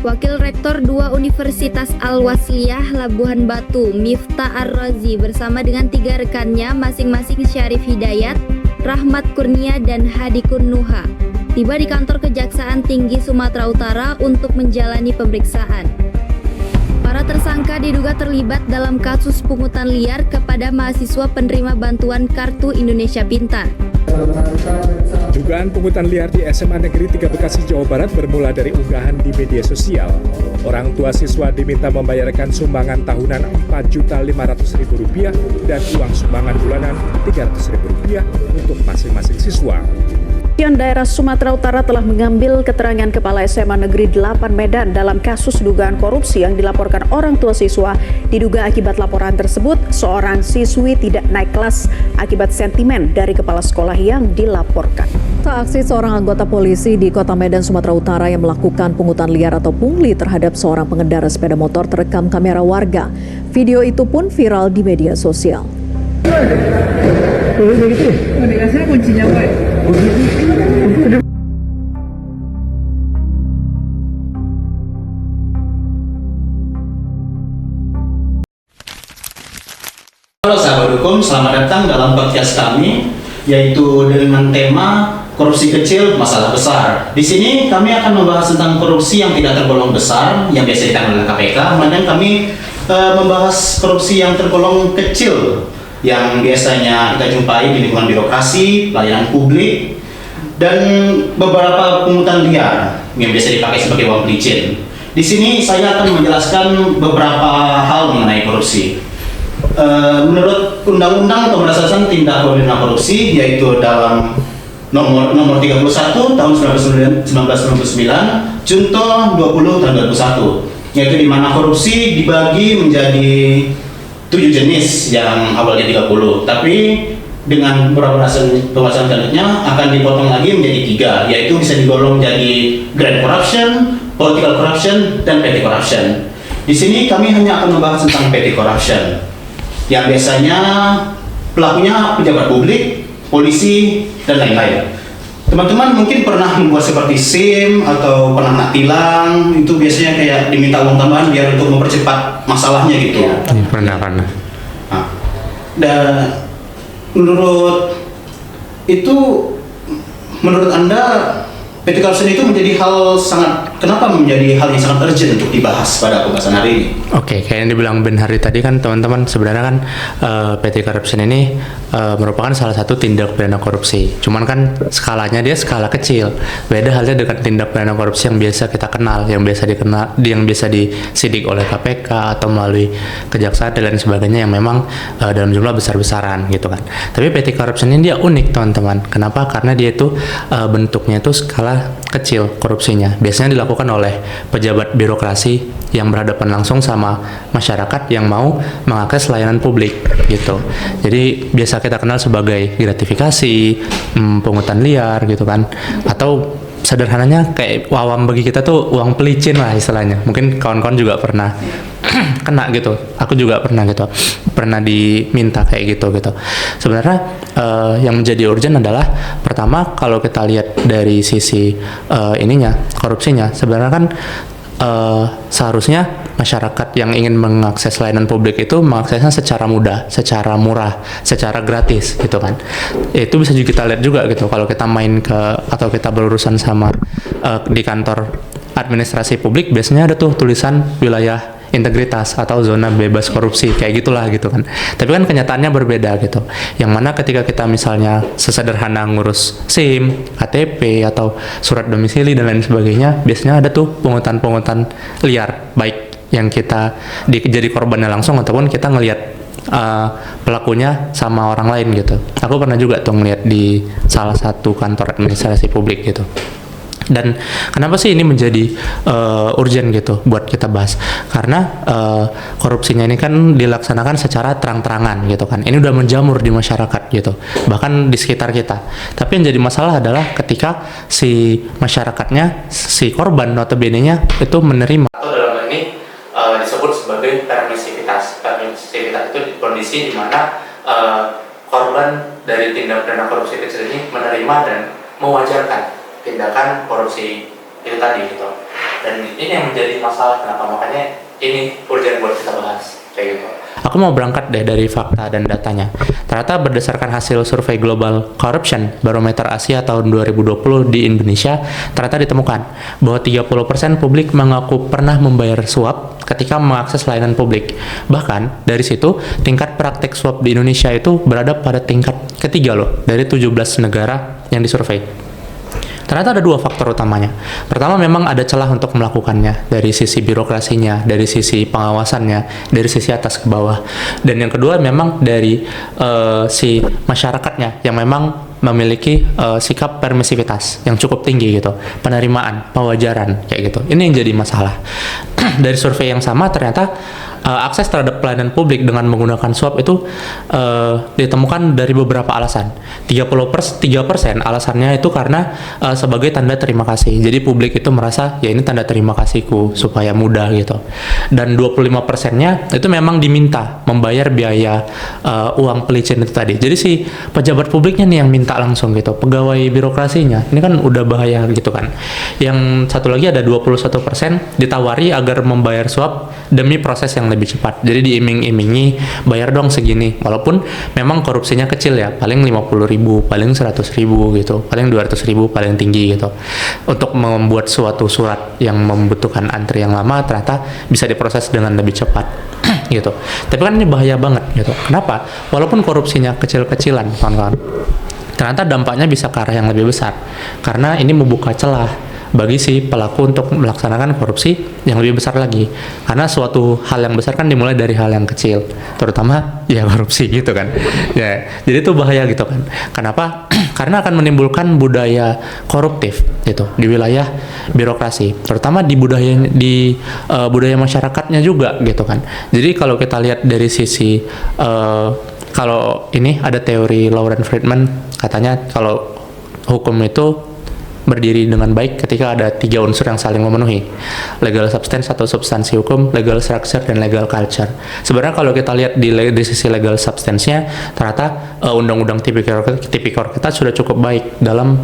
Wakil Rektor 2 Universitas Al-Wasliyah Labuhan Batu, Miftah Ar-Razi bersama dengan 3 rekannya masing-masing Syarif Hidayat, Rahmat Kurnia, dan Hadikun Nuha tiba di kantor Kejaksaan Tinggi Sumatera Utara untuk menjalani pemeriksaan. Para tersangka diduga terlibat dalam kasus pungutan liar kepada mahasiswa penerima bantuan Kartu Indonesia Pintar. Dugaan pungutan liar di SMA Negeri 3 Bekasi, Jawa Barat bermula dari unggahan di media sosial. Orang tua siswa diminta membayarkan sumbangan tahunan Rp4.500.000 dan uang sumbangan bulanan Rp300.000 untuk masing-masing siswa. Daerah Sumatera Utara telah mengambil keterangan Kepala SMA Negeri 8 Medan dalam kasus dugaan korupsi yang dilaporkan orang tua siswa. Diduga akibat laporan tersebut, seorang siswi tidak naik kelas akibat sentimen dari kepala sekolah yang dilaporkan. Aksi seorang anggota polisi di Kota Medan, Sumatera Utara yang melakukan pungutan liar atau pungli terhadap seorang pengendara sepeda motor terekam kamera warga. Video itu pun viral di media sosial. Dikasih kuncinya, Pak. Halo sahabat hukum, selamat datang dalam podcast kami, yaitu dengan tema korupsi kecil, masalah besar. Di sini kami akan membahas tentang korupsi yang tidak tergolong besar, yang biasa ditangani oleh KPK, melainkan kami membahas korupsi yang tergolong kecil, yang biasanya kita jumpai di lingkungan birokrasi, pelayanan publik, dan beberapa pungutan liar yang biasa dipakai sebagai uang pelicin. Di sini saya akan menjelaskan beberapa hal mengenai korupsi. Menurut Undang-Undang Pemberantasan Tindak Pidana Korupsi, yaitu dalam nomor 31 tahun 1999, Junto 20 tahun 2001, yaitu di mana korupsi dibagi menjadi 7 jenis yang awalnya 30, tapi dengan beberapa pembahasan selanjutnya akan dipotong lagi menjadi 3, yaitu bisa digolong jadi grand corruption, political corruption, dan petty corruption. Di sini kami hanya akan membahas tentang petty corruption, yang biasanya pelakunya pejabat publik, polisi, dan lain-lain. Teman-teman mungkin pernah membuat seperti SIM atau pernah nak tilang, itu biasanya kayak diminta uang tambahan biar untuk mempercepat masalahnya gitu. Pernah. Nah, dan menurut Anda petty corruption itu menjadi kenapa menjadi hal yang sangat urgent untuk dibahas pada pembahasan hari ini? Oke, kayak yang dibilang Ben Hari tadi kan teman-teman, sebenarnya kan petty corruption ini merupakan salah satu tindak pidana korupsi. Cuman kan skalanya dia skala kecil. Beda halnya dengan tindak pidana korupsi yang biasa kita kenal, yang biasa disidik oleh KPK atau melalui kejaksaan dan lain sebagainya yang memang dalam jumlah besar-besaran gitu kan. Tapi petty corruption ini dia unik teman-teman. Kenapa? Karena dia itu bentuknya itu skala kecil korupsinya. Biasanya dilakukan oleh pejabat birokrasi yang berhadapan langsung sama masyarakat yang mau mengakses layanan publik gitu. Jadi biasa kita kenal sebagai gratifikasi, pungutan liar gitu kan. Atau sederhananya kayak awam bagi kita tuh uang pelicin lah istilahnya. Mungkin kawan-kawan juga pernah kena gitu. Aku juga pernah diminta kayak gitu. Sebenarnya yang menjadi urgent adalah pertama, kalau kita lihat dari sisi korupsinya, sebenarnya kan seharusnya masyarakat yang ingin mengakses layanan publik itu mengaksesnya secara mudah, secara murah, secara gratis gitu kan. Itu bisa juga kita lihat juga gitu kalau kita atau kita berurusan sama di kantor administrasi publik, biasanya ada tuh tulisan wilayah integritas atau zona bebas korupsi kayak gitulah gitu kan. Tapi kan kenyataannya berbeda gitu. Yang mana ketika kita misalnya sesederhana ngurus SIM, KTP atau surat domisili dan lain sebagainya, biasanya ada tuh pungutan liar, baik yang kita jadi korbannya langsung ataupun kita ngelihat pelakunya sama orang lain gitu. Aku pernah juga tuh ngelihat di salah satu kantor administrasi publik gitu. Dan kenapa sih ini menjadi urgent gitu buat kita bahas? Karena korupsinya ini kan dilaksanakan secara terang-terangan gitu kan. Ini udah menjamur di masyarakat gitu, bahkan di sekitar kita. Tapi yang jadi masalah adalah ketika si masyarakatnya, si korban notabene-nya itu menerima. Atau dalam hal ini disebut sebagai permisivitas. Permisivitas itu kondisi di mana korban dari tindak pidana korupsi kecil ini menerima dan mewajarkan tindakan korupsi itu tadi gitu. Dan ini yang menjadi masalah, kenapa makanya ini urgent buat kita bahas kayak gitu. Aku mau berangkat deh dari fakta dan datanya. Ternyata berdasarkan hasil survei Global Corruption Barometer Asia tahun 2020 di Indonesia, ternyata ditemukan bahwa 30% publik mengaku pernah membayar suap ketika mengakses layanan publik. Bahkan dari situ tingkat praktik suap di Indonesia itu berada pada tingkat ketiga loh dari 17 negara yang disurvei. Ternyata ada dua faktor utamanya. Pertama, memang ada celah untuk melakukannya dari sisi birokrasinya, dari sisi pengawasannya, dari sisi atas ke bawah. Dan yang kedua, memang dari si masyarakatnya yang memang memiliki sikap permisivitas yang cukup tinggi gitu, penerimaan, pewajaran kayak gitu. Ini yang jadi masalah. Dari survei yang sama ternyata akses terhadap pelayanan publik dengan menggunakan suap itu ditemukan dari beberapa alasan. 3% alasannya itu karena sebagai tanda terima kasih. Jadi publik itu merasa ya ini tanda terima kasihku supaya mudah gitu. Dan 25%-nya itu memang diminta membayar biaya uang pelicin itu tadi. Jadi si pejabat publiknya nih yang minta langsung gitu. Pegawai birokrasinya ini kan udah bahaya gitu kan. Yang satu lagi ada 21% ditawari agar membayar suap demi proses yang lebih cepat. Jadi diiming-imingi bayar dong segini, walaupun memang korupsinya kecil ya, paling 50.000, paling 100.000 gitu, paling 200.000 paling tinggi gitu. Untuk membuat suatu surat yang membutuhkan antri yang lama ternyata bisa diproses dengan lebih cepat gitu. Tapi kan ini bahaya banget gitu. Kenapa? Walaupun korupsinya kecil-kecilan kawan-kawan, ternyata dampaknya bisa ke arah yang lebih besar karena ini membuka celah bagi si pelaku untuk melaksanakan korupsi yang lebih besar lagi. Karena suatu hal yang besar kan dimulai dari hal yang kecil, terutama ya korupsi gitu kan. Ya, jadi itu bahaya gitu kan. Kenapa? Karena akan menimbulkan budaya koruptif gitu di wilayah birokrasi, terutama di budaya masyarakatnya juga gitu kan. Jadi kalau kita lihat dari sisi kalau ini ada teori Lawrence Friedman, katanya kalau hukum itu berdiri dengan baik ketika ada 3 unsur yang saling memenuhi: legal substance atau substansi hukum, legal structure, dan legal culture. Sebenarnya kalau kita lihat di sisi legal substance-nya, ternyata undang-undang tipikor kita sudah cukup baik dalam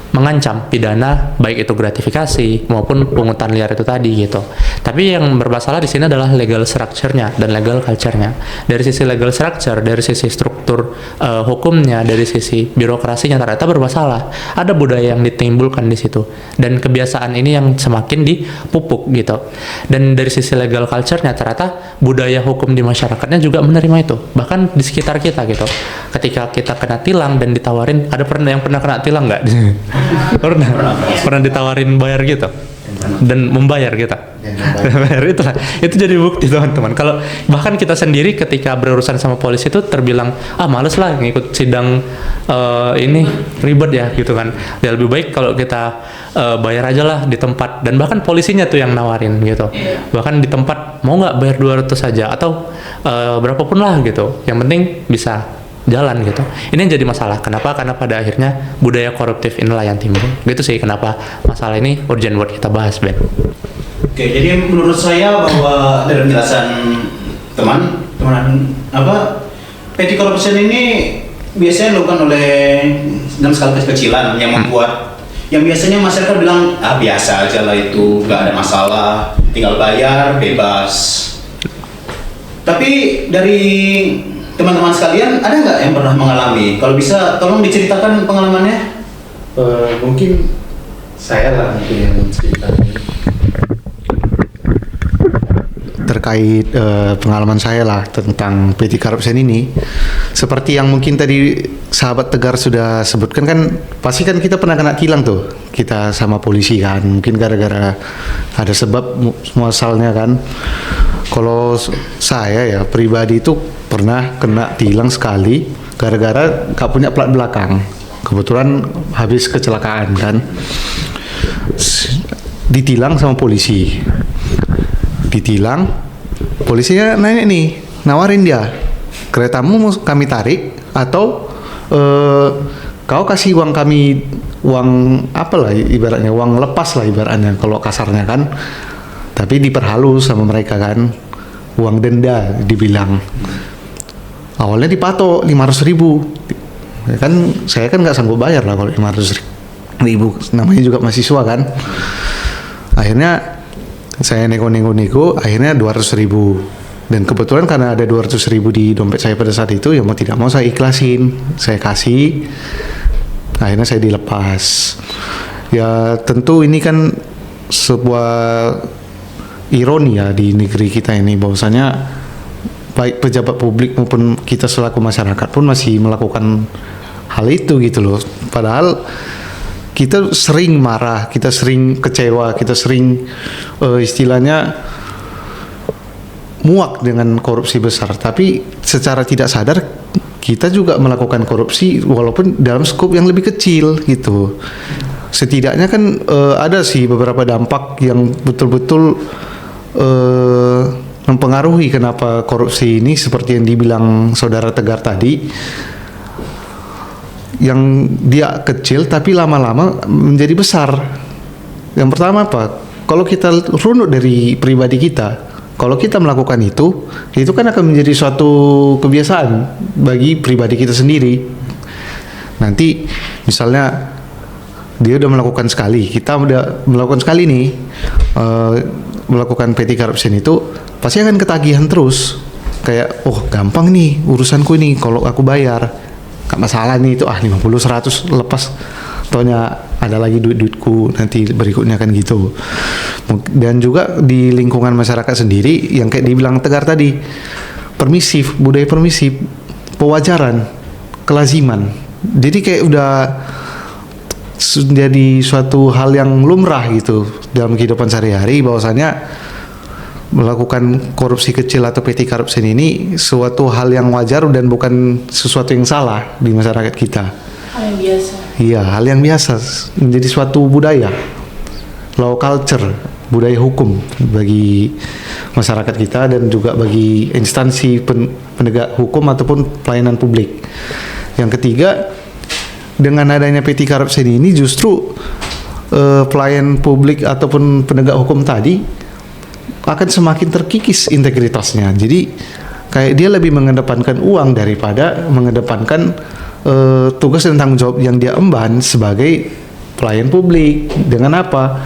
mengancam pidana baik itu gratifikasi maupun pungutan liar itu tadi gitu. Tapi yang bermasalah di sini adalah legal structure-nya dan legal culture-nya. Dari sisi legal structure, dari sisi struktur hukumnya, dari sisi birokrasinya ternyata bermasalah. Ada budaya yang ditimbulkan di situ dan kebiasaan ini yang semakin dipupuk gitu. Dan dari sisi legal culture-nya ternyata budaya hukum di masyarakatnya juga menerima itu. Bahkan di sekitar kita gitu. Ketika kita kena tilang dan ditawarin, ada yang pernah kena tilang nggak? Pernah ditawarin bayar gitu dan membayar kita. itu jadi bukti teman-teman. Kalau bahkan kita sendiri ketika berurusan sama polisi itu terbilang males lah ngikut sidang ini ribet ya gitu kan. Ya lebih baik kalau kita bayar aja lah di tempat, dan bahkan polisinya tuh yang nawarin gitu. Bahkan di tempat mau nggak bayar 200 saja atau berapapun lah gitu. Yang penting bisa jalan gitu. Ini yang jadi masalah. Kenapa? Karena pada akhirnya budaya koruptif inilah yang timbul. Gitu sih kenapa masalah ini urgent buat kita bahas, Ben. Oke, jadi menurut saya bahwa dari penjelasan teman petty corruption ini biasanya dilakukan oleh dalam skala kecil-kecilan yang membuat yang biasanya masyarakat bilang biasa aja lah itu, nggak ada masalah, tinggal bayar bebas. Tapi dari teman-teman sekalian, ada nggak yang pernah mengalami? Kalau bisa, tolong diceritakan pengalamannya. Mungkin saya lah yang menceritakan terkait pengalaman saya lah tentang petty corruption ini. Seperti yang mungkin tadi sahabat Tegar sudah sebutkan kan, pasti kan kita pernah kena tilang tuh kita sama polisi kan. Mungkin gara-gara ada sebab muasalnya kan. Kalau saya ya pribadi itu pernah kena tilang sekali gara-gara gak punya plat belakang. Kebetulan habis kecelakaan kan, ditilang sama polisi. Ditilang, polisinya nanya nih, nawarin dia, keretamu mau kami tarik atau kau kasih uang kami, uang apalah ibaratnya, uang lepas lah ibaratnya kalau kasarnya kan. Tapi diperhalus sama mereka kan, uang denda dibilang. Awalnya dipatok 500.000, kan saya kan nggak sanggup bayar lah kalau 500.000, namanya juga mahasiswa kan. Akhirnya saya nego-nego, akhirnya 200.000. Dan kebetulan karena ada 200.000 di dompet saya pada saat itu, ya mau tidak mau saya ikhlasin, saya kasih. Akhirnya saya dilepas. Ya tentu ini kan sebuah ironi ya di negeri kita ini, bahwasanya baik pejabat publik maupun kita selaku masyarakat pun masih melakukan hal itu gitu loh. Padahal kita sering marah, kita sering kecewa, kita sering istilahnya muak dengan korupsi besar. Tapi secara tidak sadar kita juga melakukan korupsi walaupun dalam skop yang lebih kecil gitu. Setidaknya kan ada sih beberapa dampak yang betul-betul mempengaruhi kenapa korupsi ini seperti yang dibilang saudara Tegar tadi, yang dia kecil tapi lama-lama menjadi besar. Yang pertama apa? Kalau kita runut dari pribadi kita, kalau kita melakukan itu kan akan menjadi suatu kebiasaan bagi pribadi kita sendiri. Nanti misalnya dia udah melakukan sekali, kita udah melakukan sekali nih, melakukan petty corruption itu pasti akan ketagihan terus. Kayak, oh gampang nih urusanku ini kalau aku bayar. Gak masalah nih itu 50-100 lepas, tohnya ada lagi duit-duitku nanti berikutnya kan gitu. Dan juga di lingkungan masyarakat sendiri yang kayak dibilang Tegar tadi, permisif, budaya permisif, pewajaran, kelaziman. Jadi kayak udah jadi suatu hal yang lumrah gitu dalam kehidupan sehari-hari, bahwasanya melakukan korupsi kecil atau petty corruption ini suatu hal yang wajar dan bukan sesuatu yang salah di masyarakat kita. Hal yang biasa. Iya, hal yang biasa, menjadi suatu budaya, law culture, budaya hukum bagi masyarakat kita dan juga bagi instansi penegak hukum ataupun pelayanan publik. Yang ketiga, dengan adanya petty corruption ini justru pelayan publik ataupun penegak hukum tadi akan semakin terkikis integritasnya. Jadi kayak dia lebih mengedepankan uang daripada mengedepankan tugas dan tanggung jawab yang dia emban sebagai pelayan publik. Dengan apa?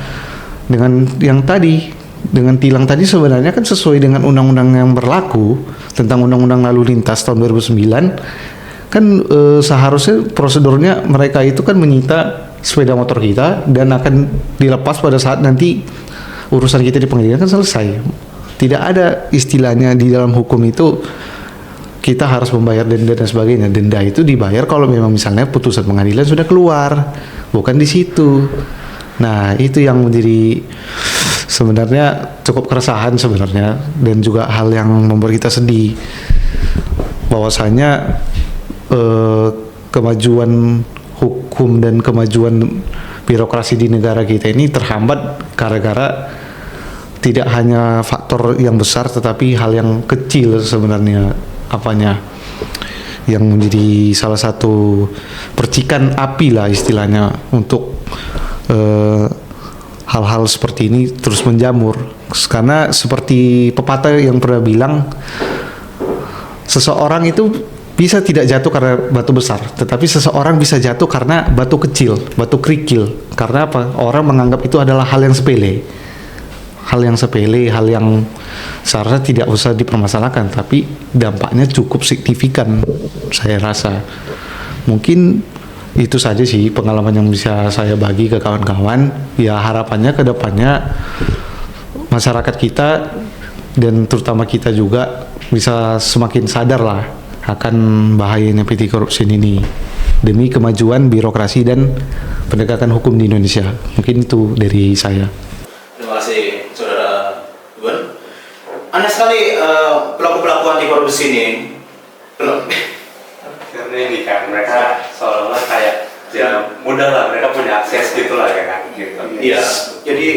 Dengan yang tadi, dengan tilang tadi sebenarnya kan sesuai dengan undang-undang yang berlaku tentang undang-undang lalu lintas tahun 2009 kan seharusnya prosedurnya mereka itu kan menyita sepeda motor kita dan akan dilepas pada saat nanti urusan kita di pengadilan kan selesai. Tidak ada istilahnya di dalam hukum itu kita harus membayar denda dan sebagainya. Denda itu dibayar kalau memang misalnya putusan pengadilan sudah keluar, bukan di situ. Nah, itu yang menjadi sebenarnya cukup keresahan sebenarnya, dan juga hal yang membuat kita sedih bahwasanya kemajuan hukum dan kemajuan birokrasi di negara kita ini terhambat gara-gara tidak hanya faktor yang besar tetapi hal yang kecil sebenarnya yang menjadi salah satu percikan api lah istilahnya untuk hal-hal seperti ini terus menjamur. Karena seperti pepatah yang pernah bilang, seseorang itu bisa tidak jatuh karena batu besar, tetapi seseorang bisa jatuh karena batu kecil, batu kerikil. Karena apa? Orang menganggap itu adalah hal yang sepele. Hal yang sepele, hal yang seharusnya tidak usah dipermasalahkan, tapi dampaknya cukup signifikan saya rasa. Mungkin itu saja sih pengalaman yang bisa saya bagi ke kawan-kawan. Ya harapannya ke depannya masyarakat kita dan terutama kita juga bisa semakin sadar lah akan bahayanya petty corruption ini demi kemajuan birokrasi dan penegakan hukum di Indonesia. Mungkin itu dari saya. Terima kasih Saudara Iwan. Aneh sekali pelaku-pelaku anti korupsi ini. Karena ini kan mereka seolah-olah kayak ya mudah lah, mereka punya akses gitu lah ya kan gitu. Iya, jadi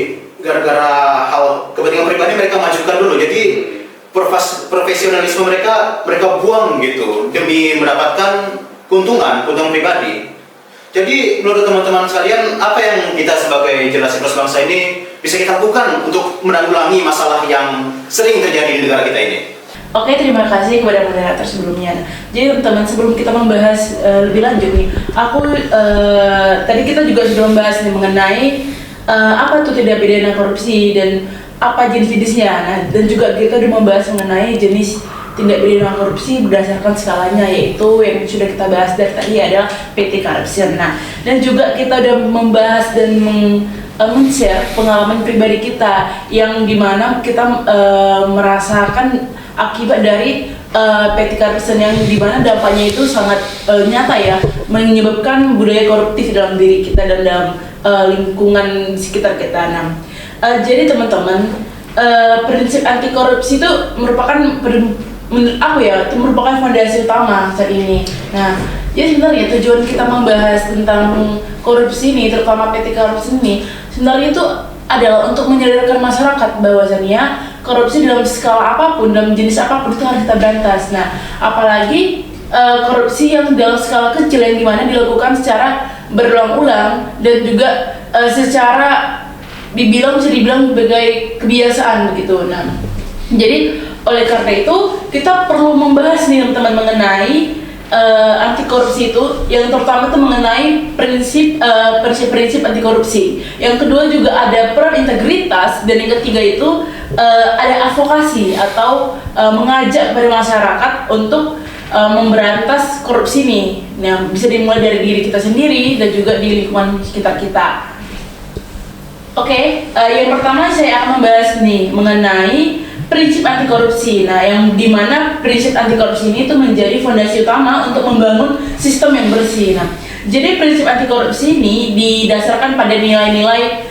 gara-gara hal kepentingan pribadi mereka majukan dulu. Jadi profesionalisme mereka buang gitu demi mendapatkan keuntungan pribadi. Jadi menurut teman-teman sekalian, apa yang kita sebagai generasi penerus bangsa ini bisa kita lakukan untuk menanggulangi masalah yang sering terjadi di negara kita ini? Oke, terima kasih kepada moderator sebelumnya. Jadi teman-teman, sebelum kita membahas lebih lanjut nih, tadi kita juga sudah membahas nih mengenai apa tuh tindak pidana korupsi dan apa jenis-jenisnya. Nah, dan juga kita udah membahas mengenai jenis tindak pidana korupsi berdasarkan skalanya, yaitu yang sudah kita bahas dari tadi adalah petty corruption. Nah, dan juga kita udah membahas dan men-share pengalaman pribadi kita yang dimana kita merasakan akibat dari petty corruption yang dimana dampaknya itu sangat nyata ya, menyebabkan budaya koruptif dalam diri kita dan dalam lingkungan sekitar kita. Nah, jadi teman-teman, prinsip anti korupsi itu merupakan menurut aku ya, itu merupakan fondasi utama saat ini. Nah, jadi sebenarnya tujuan kita membahas tentang korupsi ini, terutama petty korupsi ini, sebenarnya itu adalah untuk menyadarkan masyarakat bahwasannya korupsi dalam skala apapun, dalam jenis apapun itu harus kita berantas. Nah, apalagi korupsi yang dalam skala kecil yang dimana dilakukan secara berulang-ulang dan juga secara bisa dibilang sebagai kebiasaan begitu. Nah, jadi oleh karena itu kita perlu membahas nih teman-teman mengenai anti korupsi itu, yang terutama itu mengenai prinsip anti korupsi. Yang kedua juga ada peran integritas, dan yang ketiga itu ada advokasi atau mengajak pada masyarakat untuk memberantas korupsi ini. Nah, bisa dimulai dari diri kita sendiri dan juga di lingkungan sekitar kita. Oke, yang pertama saya akan membahas nih mengenai prinsip anti korupsi. Nah, yang dimana prinsip anti korupsi ini itu menjadi fondasi utama untuk membangun sistem yang bersih. Nah, jadi prinsip anti korupsi ini didasarkan pada nilai-nilai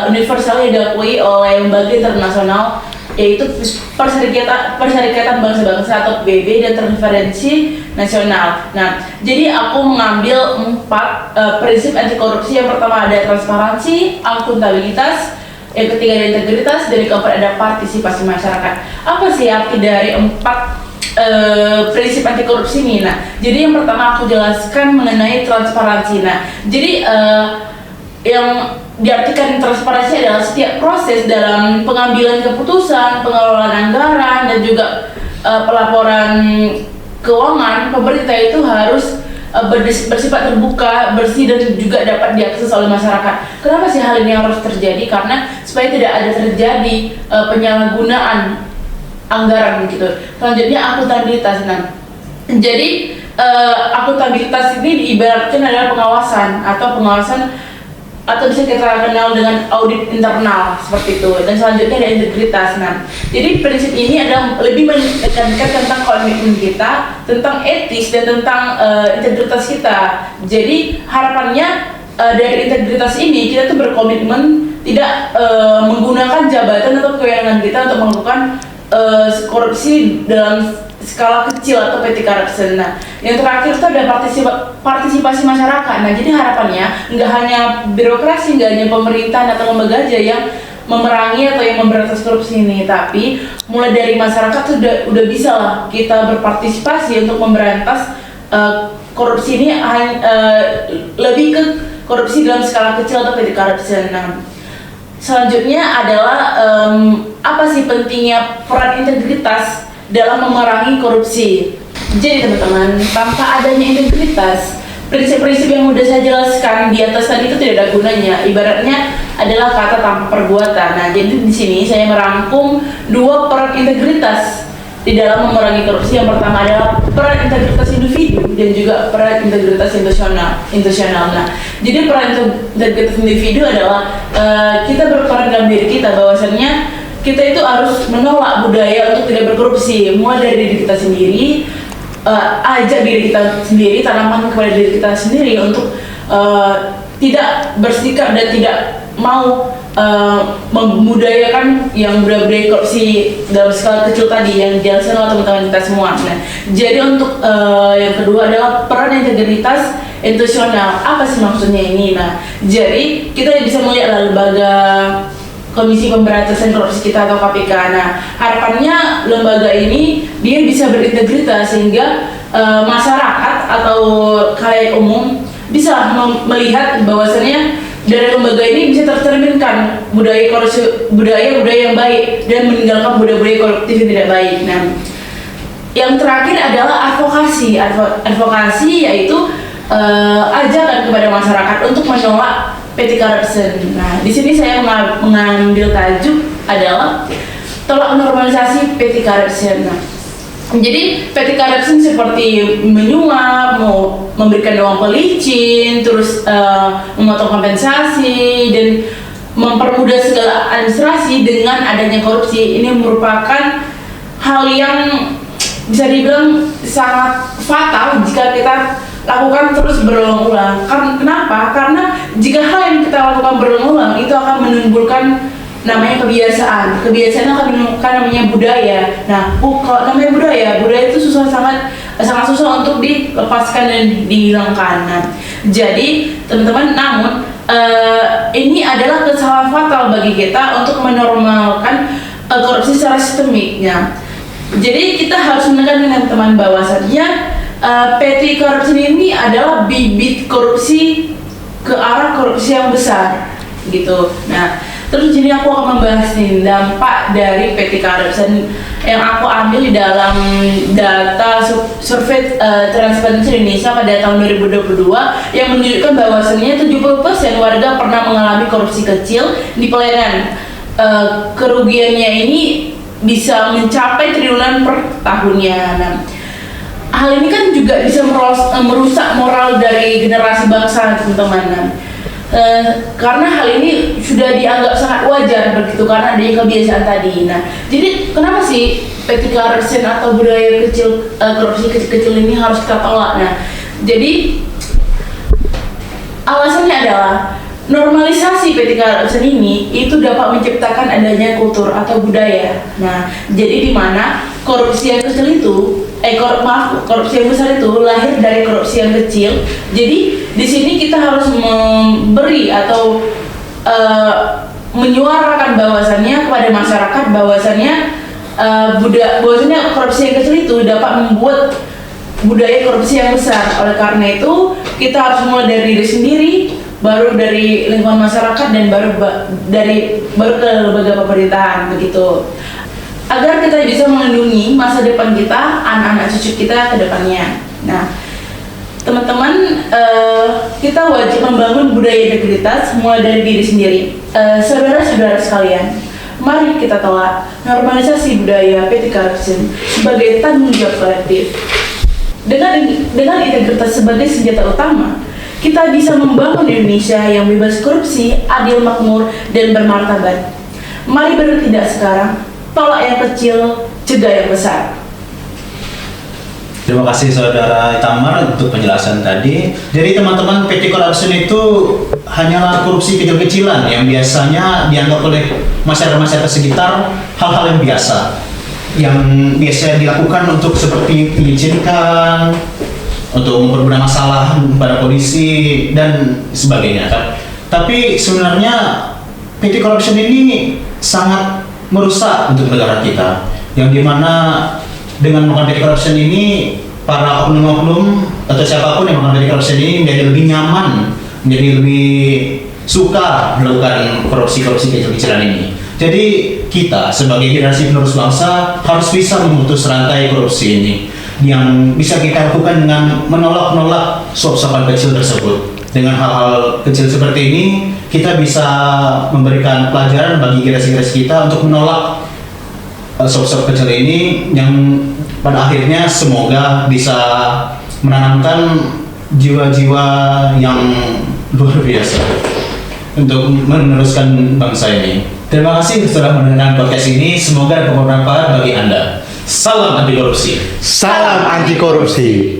universal yang diakui oleh lembaga internasional, yaitu Perserikatan Bangsa-Bangsa atau PBB dan Transparansi Nasional. Nah, jadi aku mengambil 4 prinsip anti korupsi. Yang pertama ada transparansi, akuntabilitas, yang ketiga ada integritas, dan yang keempat ada partisipasi masyarakat. Apa sih arti dari 4 prinsip anti korupsi ini? Nah, jadi yang pertama aku jelaskan mengenai transparansi. Nah, jadi yang diartikan transparansi adalah setiap proses dalam pengambilan keputusan, pengelolaan anggaran, dan juga pelaporan keuangan pemerintah itu harus bersifat terbuka, bersih, dan juga dapat diakses oleh masyarakat. Kenapa sih hal ini harus terjadi? Karena supaya tidak ada terjadi penyalahgunaan anggaran gitu. Selanjutnya akuntabilitas. Nah, jadi akuntabilitas ini diibaratkan adalah pengawasan atau bisa kita kenal dengan audit internal seperti itu. Dan selanjutnya ada integritas. Nah, jadi prinsip ini adalah lebih menekankan tentang komitmen kita, tentang etis, dan tentang integritas kita. Jadi harapannya dari integritas ini kita tuh berkomitmen tidak menggunakan jabatan atau kewenangan kita untuk melakukan korupsi dalam skala kecil atau petty corruption. Nah, yang terakhir itu ada partisipasi masyarakat. Nah, jadi harapannya nggak hanya birokrasi, nggak hanya pemerintahan atau lembaga aja yang memerangi atau yang memberantas korupsi ini, tapi mulai dari masyarakat udah bisa lah kita berpartisipasi untuk memberantas korupsi ini, lebih ke korupsi dalam skala kecil atau petty corruption. Nah, selanjutnya adalah apa sih pentingnya peran integritas dalam memerangi korupsi. Jadi teman-teman, tanpa adanya integritas, prinsip-prinsip yang udah saya jelaskan di atas tadi itu tidak ada gunanya. Ibaratnya adalah kata tanpa perbuatan. Nah, jadi di sini saya merangkum 2 peran integritas di dalam memerangi korupsi. Yang pertama adalah peran integritas individu dan juga peran integritas institusional. Nah, jadi peran integritas individu adalah kita berperan dalam diri kita, bahwasannya kita itu harus menolak budaya untuk tidak berkorupsi, mulai dari diri kita sendiri, ajak diri kita sendiri, tanamkan kepada diri kita sendiri untuk tidak bersikap dan tidak mau membudayakan yang budaya korupsi dalam skala kecil tadi yang dijelaskan oleh teman-teman kita semua. Nah, jadi untuk yang kedua adalah peran integritas institusional. Apa sih maksudnya ini? Nah, jadi kita bisa melihat lembaga Komisi Pemberantasan Korupsi kita atau KPK. Nah, harapannya lembaga ini dia bisa berintegritas sehingga masyarakat atau khalayak umum bisa melihat bahwasannya dari lembaga ini bisa tercerminkan budaya yang baik dan meninggalkan budaya koruptif yang tidak baik. Nah, yang terakhir adalah advokasi. Advokasi yaitu ajakan kepada masyarakat untuk menolak petty corruption. Nah, di sini saya mengambil tajuk adalah tolak normalisasi petty corruption. Nah, jadi petty corruption seperti menyuap, mau memberikan uang pelicin, terus memotong kompensasi dan mempermudah segala administrasi dengan adanya korupsi. Ini merupakan hal yang bisa dibilang sangat fatal jika kita lakukan terus berulang-ulang. Kenapa? Karena jika hal yang kita lakukan berulang-ulang itu akan menimbulkan namanya kebiasaan. Kebiasaan akan menimbulkan namanya budaya. Nah, kalau namanya budaya itu sangat susah untuk dilepaskan dan dihilangkan. Nah, jadi teman-teman, namun ini adalah kesalahan fatal bagi kita untuk menormalkan korupsi secara sistemiknya. Jadi kita harus menekankan teman bahwasannya petty corruption ini adalah bibit korupsi ke arah korupsi yang besar, gitu. Nah, terus jadi aku akan membahas nih dampak dari petty corruption yang aku ambil di dalam data survei Transparency Indonesia pada tahun 2022 yang menunjukkan bahwasannya 70% warga pernah mengalami korupsi kecil di pelayanan. Kerugiannya ini bisa mencapai triliunan per tahunnya. Nah, hal ini kan juga bisa merusak moral dari generasi bangsa, teman-teman. Nah, karena hal ini sudah dianggap sangat wajar begitu karena adanya kebiasaan tadi. Nah, jadi kenapa sih petty corruption atau budaya kecil korupsi kecil-kecil ini harus kita tolak? Nah, jadi alasannya adalah normalisasi petty corruption ini itu dapat menciptakan adanya kultur atau budaya. Nah, jadi di mana korupsi yang kecil itu korupsi yang besar itu lahir dari korupsi yang kecil. Jadi di sini kita harus memberi atau menyuarakan bahwasannya kepada masyarakat bahwasannya korupsi yang kecil itu dapat membuat budaya korupsi yang besar. Oleh karena itu kita harus mulai dari diri sendiri, baru dari lingkungan masyarakat dan baru ke lembaga pemerintahan, begitu. Agar kita bisa melindungi masa depan kita, anak-anak cucu kita ke depannya. Nah, teman-teman, kita wajib membangun budaya integritas mulai dari diri sendiri. Saudara-saudara sekalian, mari kita tolak normalisasi budaya petty corruption sebagai tanggung jawab kolektif. Dengan integritas sebagai senjata utama, kita bisa membangun Indonesia yang bebas korupsi, adil, makmur, dan bermartabat. Mari bertindak sekarang, tolak yang kecil, cegah yang besar. Terima kasih Saudara Tamar untuk penjelasan tadi. Jadi teman-teman, petty corruption itu hanyalah korupsi kecil-kecilan yang biasanya dianggap oleh masyarakat sekitar hal-hal yang biasa, yang biasa dilakukan untuk seperti mengizinkan, untuk mempermudah masalah pada polisi dan sebagainya. Tapi sebenarnya petty corruption ini sangat merusak untuk negara kita, yang dimana dengan melakukan petty corruption ini para oknum-oknum atau siapapun yang melakukan petty corruption ini menjadi lebih nyaman, menjadi lebih suka melakukan korupsi kecil-kecilan ini. Jadi kita sebagai generasi penerus bangsa harus bisa memutus rantai korupsi ini, yang bisa kita lakukan dengan menolak suap-suapan kecil tersebut. Dengan hal-hal kecil seperti ini, kita bisa memberikan pelajaran bagi generasi-generasi kita untuk menolak suap-suap kecil ini, yang pada akhirnya semoga bisa menanamkan jiwa-jiwa yang luar biasa untuk meneruskan bangsa ini. Terima kasih sudah mendengarkan podcast ini, semoga bermanfaat bagi Anda. Salam anti korupsi. Salam anti korupsi.